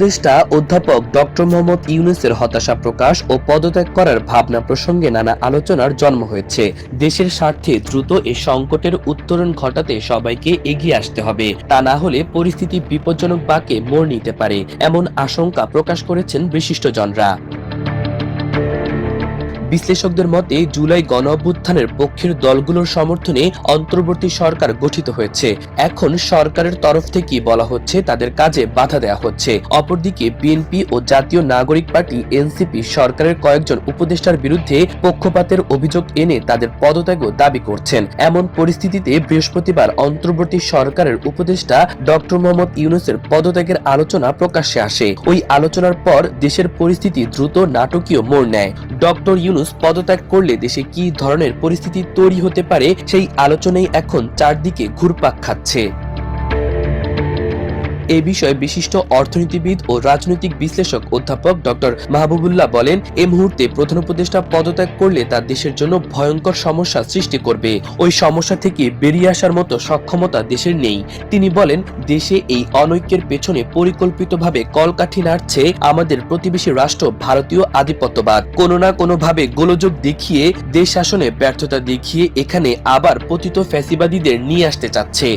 উপদেষ্টা অধ্যাপক ডক্টর মোহাম্মদ ইউনূসের হতাশা প্রকাশ ও পদত্যাগ করার ভাবনা প্রসঙ্গে নানা আলোচনার জন্ম হয়েছে। দেশের স্বার্থে দ্রুত এ সংকটের উত্তরণ ঘটাতে সবাইকে এগিয়ে আসতে হবে, তা না হলে পরিস্থিতি বিপজ্জনক বাঁকে মোড় নিতে পারে, এমন আশঙ্কা প্রকাশ করেছেন বিশিষ্টজনরা। বিশ্লেষকদের মতে জুলাই গণঅভ্যুত্থানের পক্ষের দলগুলোর সমর্থনে অন্তর্বর্তী সরকার গঠিত হয়েছে। এখন সরকারের তরফ থেকে বলা হচ্ছে তাদের কাজে বাধা দেওয়া হচ্ছে। অপরদিকে বিএনপি ও জাতীয় নাগরিক পার্টি এনসিপি সরকারের কয়েকজন উপদেষ্টার বিরুদ্ধে পক্ষপাতের অভিযোগ এনে তাদের পদত্যাগও দাবি করছেন। এমন পরিস্থিতিতে বৃহস্পতিবার অন্তর্বর্তী সরকারের উপদেষ্টা ডক্টর মোহাম্মদ ইউনূসের পদত্যাগের আলোচনা প্রকাশ্যে আসে। ওই আলোচনার পর দেশের পরিস্থিতি দ্রুত নাটকীয় মোড় নেয়। ডক্টর ইউনূস পদত্যাগ করলে দেশে কি ধরনের পরিস্থিতি তৈরি হতে পারে সেই আলোচনাই এখন চারদিকে ঘুরপাক খাচ্ছে। এ বিষয়ে বিশিষ্ট অর্থনীতিবিদ ও রাজনৈতিক বিশ্লেষক অধ্যাপক ডক্টর মাহবুবুল্লাহ বলেন, এই মুহূর্তে প্রধান উপদেষ্টা পদত্যাগ করলে তা দেশের জন্য ভয়ঙ্কর সমস্যা সৃষ্টি করবে। ওই সমস্যা থেকে বেরিয়ে আসার মতো সক্ষমতা দেশের নেই। তিনি বলেন, দেশে এই অনৈক্যের পেছনে পরিকল্পিতভাবে কলকাঠি নাড়ছে আমাদের প্রতিবেশী রাষ্ট্র ভারতীয় আধিপত্যবাদ। কোনো না কোনোভাবে গোলযোগ দেখিয়ে দেশ শাসনে ব্যর্থতা দেখিয়ে এখানে আবার পতিত ফ্যাসিবাদীদের নিয়ে আসতে চাচ্ছে।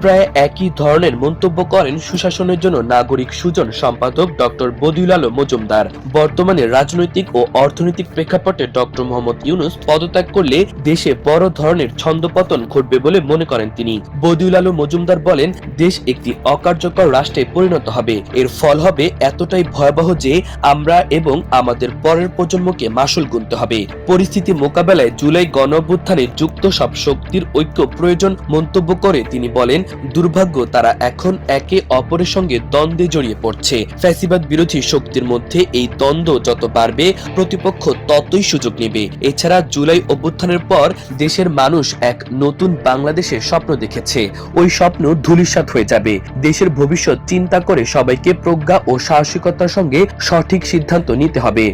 প্রায় একই ধরনের মন্তব্য করেন সুশাসনের জন্য নাগরিক সুজন সম্পাদক ডক্টর বদিউল আলম মজুমদার। বর্তমানে রাজনৈতিক ও অর্থনৈতিক প্রেক্ষাপটে ডক্টর মোহাম্মদ ইউনূস পদত্যাগ করলে দেশে বড় ধরনের ছন্দপতন ঘটবে বলে মনে করেন তিনি। বদিউল আলম মজুমদার বলেন, দেশ একটি অকার্যকর রাষ্ট্রে পরিণত হবে। এর ফল হবে এতটাই ভয়াবহ যে আমরা এবং আমাদের পরের প্রজন্মকে মাসুল গুনতে হবে। পরিস্থিতি মোকাবেলায় জুলাই গণঅভ্যুত্থানে যুক্ত সব শক্তির ঐক্য প্রয়োজন মন্তব্য করে তিনি বলেন, দুর্ভাগ্য তারা এখন একে অপরের সঙ্গে দ্বন্দ্বে জড়িয়ে পড়ছে। ফ্যাসিবাদ বিরোধী শক্তির মধ্যে এই দ্বন্দ্ব যত বাড়বে প্রতিপক্ষ ততই সুযোগ নেবে। এছাড়া জুলাই অভ্যুত্থানের পর দেশের মানুষ এক নতুন বাংলাদেশের স্বপ্ন দেখেছে। ওই স্বপ্ন ধূলিসাৎ হয়ে যাবে। দেশের ভবিষ্যৎ চিন্তা করে সবাইকে প্রজ্ঞা ও সাহসিকতার সঙ্গে সঠিক সিদ্ধান্ত নিতে হবে।